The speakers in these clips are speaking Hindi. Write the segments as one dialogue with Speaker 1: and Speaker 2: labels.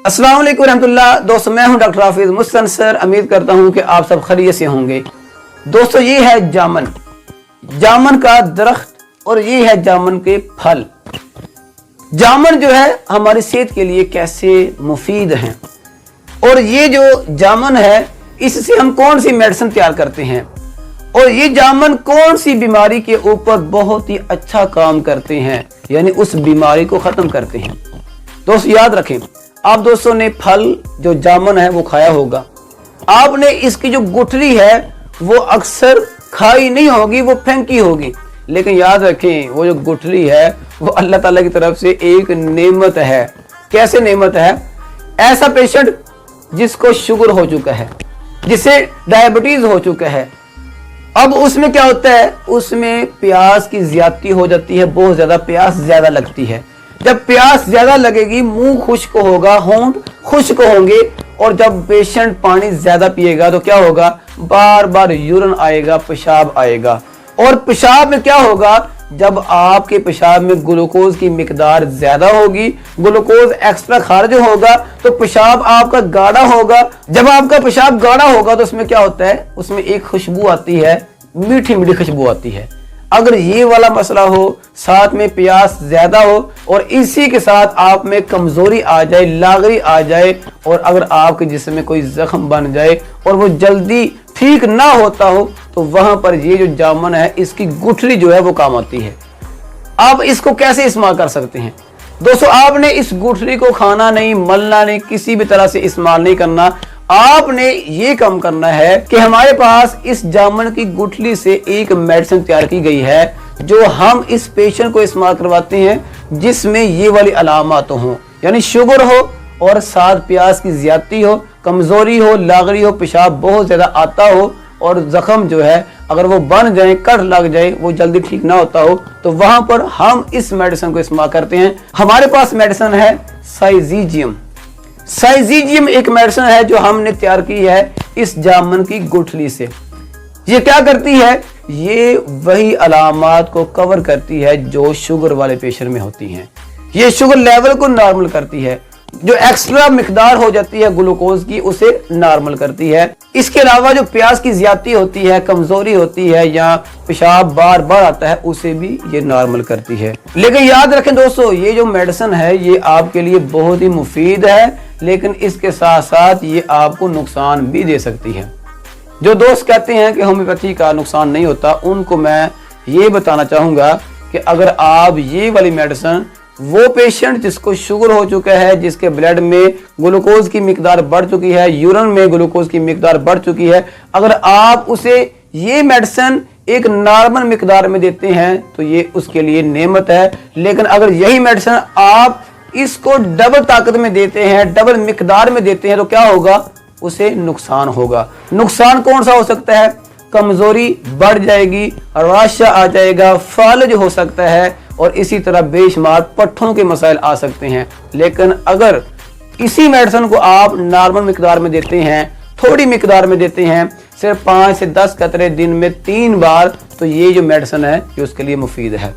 Speaker 1: अस्सलाम वालेकुम रहमतुल्लाह। दोस्तों मैं हूं डॉक्टर हाफिज मुस्तनसर। उम्मीद करता हूं कि आप सब खैरियत से होंगे। दोस्तों ये है जामुन, जामुन का दरख्त और ये है जामुन के फल। जामुन जो है हमारी सेहत के लिए कैसे मुफीद हैं और ये जो जामुन है इससे हम कौन सी मेडिसिन तैयार करते हैं और ये जामुन कौन सी बीमारी के ऊपर बहुत ही अच्छा काम करते हैं, यानी उस बीमारी को खत्म करते हैं। दोस्तों याद रखें, आप दोस्तों ने फल जो जामुन है वो खाया होगा, आपने इसकी जो गुठली है वो अक्सर खाई नहीं होगी, वो फेंकी होगी। लेकिन याद रखें वो जो गुठली है वो अल्लाह ताला की तरफ से एक नेमत है। कैसे नेमत है? ऐसा पेशेंट जिसको शुगर हो चुका है, जिसे डायबिटीज हो चुका है, अब उसमें क्या होता है, उसमें प्यास की ज्यादती हो जाती है, बहुत ज्यादा प्यास ज्यादा लगती है। जब प्यास ज्यादा लगेगी मुंह खुश्क होगा, होंठ खुश्क होंगे और जब पेशेंट पानी ज्यादा पिएगा तो क्या होगा, बार बार यूरिन आएगा, पेशाब आएगा। और पेशाब में क्या होगा, जब आपके पेशाब में ग्लूकोज की मिकदार ज्यादा होगी, ग्लूकोज एक्स्ट्रा खारिज होगा तो पेशाब आपका गाढ़ा होगा। जब आपका पेशाब गाढ़ा होगा तो उसमें क्या होता है, उसमें एक खुशबू आती है, मीठी मीठी खुशबू आती है। अगर ये वाला मसला हो, साथ में प्यास ज्यादा हो और इसी के साथ आप में कमजोरी आ जाए, लागरी आ जाए और अगर आपके जिस्म में कोई जख्म बन जाए और वो जल्दी ठीक ना होता हो तो वहां पर ये जो जामुन है इसकी गुठली जो है वो काम आती है। आप इसको कैसे इस्तेमाल कर सकते हैं? दोस्तों आपने इस गुठली को खाना नहीं, मलना नहीं, किसी भी तरह से इस्तेमाल नहीं करना। आपने ये काम करना है कि हमारे पास इस जामुन की गुठली से एक मेडिसिन तैयार की गई है जो हम इस पेशेंट को इस्तेमाल करवाते हैं जिसमें ये वाली अलामत हो, यानी शुगर हो और साथ प्यास की ज्यादती हो, कमजोरी हो, लागरी हो, पेशाब बहुत ज्यादा आता हो और जख्म जो है अगर वो बन जाए, कट लग जाए, वो जल्दी ठीक ना होता हो तो वहां पर हम इस मेडिसिन को इस्तेमाल करते हैं। हमारे पास मेडिसिन है साइजीजियम। साइजीजियम एक मेडिसिन है जो हमने तैयार की है इस जामुन की गुठली से। ये क्या करती है, ये वही अलामात को कवर करती है जो शुगर वाले पेशेंट में होती हैं। ये शुगर लेवल को नॉर्मल करती है, जो एक्स्ट्रा मिकदार हो जाती है ग्लूकोज की उसे नॉर्मल करती है। इसके अलावा जो प्यास की ज्यादती होती है, कमजोरी होती है या पेशाब बार बार आता है उसे भी ये नॉर्मल करती है। लेकिन याद रखें दोस्तों, ये जो मेडिसिन है ये आपके लिए बहुत ही मुफीद है, लेकिन इसके साथ साथ ये आपको नुकसान भी दे सकती है। जो दोस्त कहते हैं कि होम्योपैथी का नुकसान नहीं होता, उनको मैं ये बताना चाहूंगा कि अगर आप ये वाली मेडिसिन वो पेशेंट जिसको शुगर हो चुका है, जिसके ब्लड में ग्लूकोज की मिकदार बढ़ चुकी है, यूरिन में ग्लूकोज की मिकदार बढ़ चुकी है, अगर आप उसे ये मेडिसिन एक नॉर्मल मिकदार में देते हैं तो ये उसके लिए नेमत है। लेकिन अगर यही मेडिसिन आप इसको डबल ताकत में देते हैं, डबल मिकदार में देते हैं तो क्या होगा, उसे नुकसान होगा। नुकसान कौन सा हो सकता है, कमजोरी बढ़ जाएगी, रशा आ जाएगा, फालज हो सकता है और इसी तरह बेशुमार पट्ठों के मसाइल आ सकते हैं। लेकिन अगर इसी मेडिसिन को आप नॉर्मल मिकदार में देते हैं, थोड़ी मिकदार में देते हैं, सिर्फ 5 से 10 कतरे दिन में 3 बार, तो ये जो मेडिसिन है ये उसके लिए मुफीद है।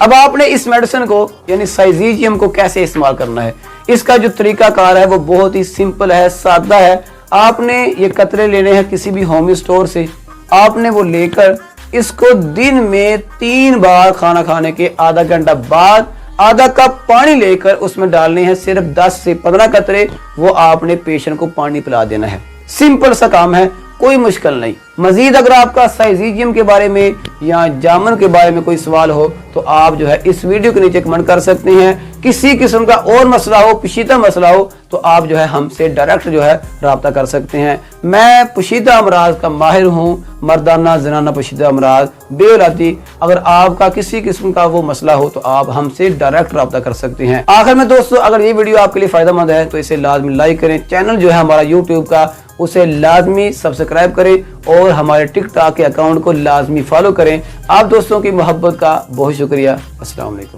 Speaker 1: अब आपने इस मेडिसिन को यानी साइजीजियम को कैसे इस्तेमाल करना है, इसका जो तरीकाकार है वो बहुत ही सिंपल है, सादा है। आपने ये कतरे लेने हैं किसी भी होम स्टोर से, आपने वो लेकर इसको दिन में 3 बार खाना खाने के आधा घंटा बाद आधा कप पानी लेकर उसमें डालने हैं, सिर्फ 10 से 15 कतरे, वो आपने पेशेंट को पानी पिला देना है। सिंपल सा काम है, कोई मुश्किल नहीं। मजीद अगर आपका साइजीजियम के बारे में या जामुन के बारे में कोई सवाल हो तो आप जो है इस वीडियो के नीचे कमेंट कर सकते हैं। किसी किस्म का और मसला हो, पेचीदा मसला हो तो आप जो है हमसे डायरेक्ट जो है राब्ता कर सकते हैं। मैं पेचीदा अमराज का माहिर हूँ, मर्दाना जनाना पेचीदा अमराज, बेऔलादी। अगर आपका किसी किस्म का वो मसला हो तो आप हमसे डायरेक्ट राब्ता कर सकते हैं। आखिर में दोस्तों, अगर ये वीडियो आपके लिए फायदेमंद है तो इसे लाजमी लाइक करें, चैनल जो है हमारा यूट्यूब का उसे लाजमी सब्सक्राइब करें और हमारे टिकटॉक के अकाउंट को लाजमी फॉलो करें। आप दोस्तों की मोहब्बत का बहुत शुक्रिया। अस्सलाम वालेकुम।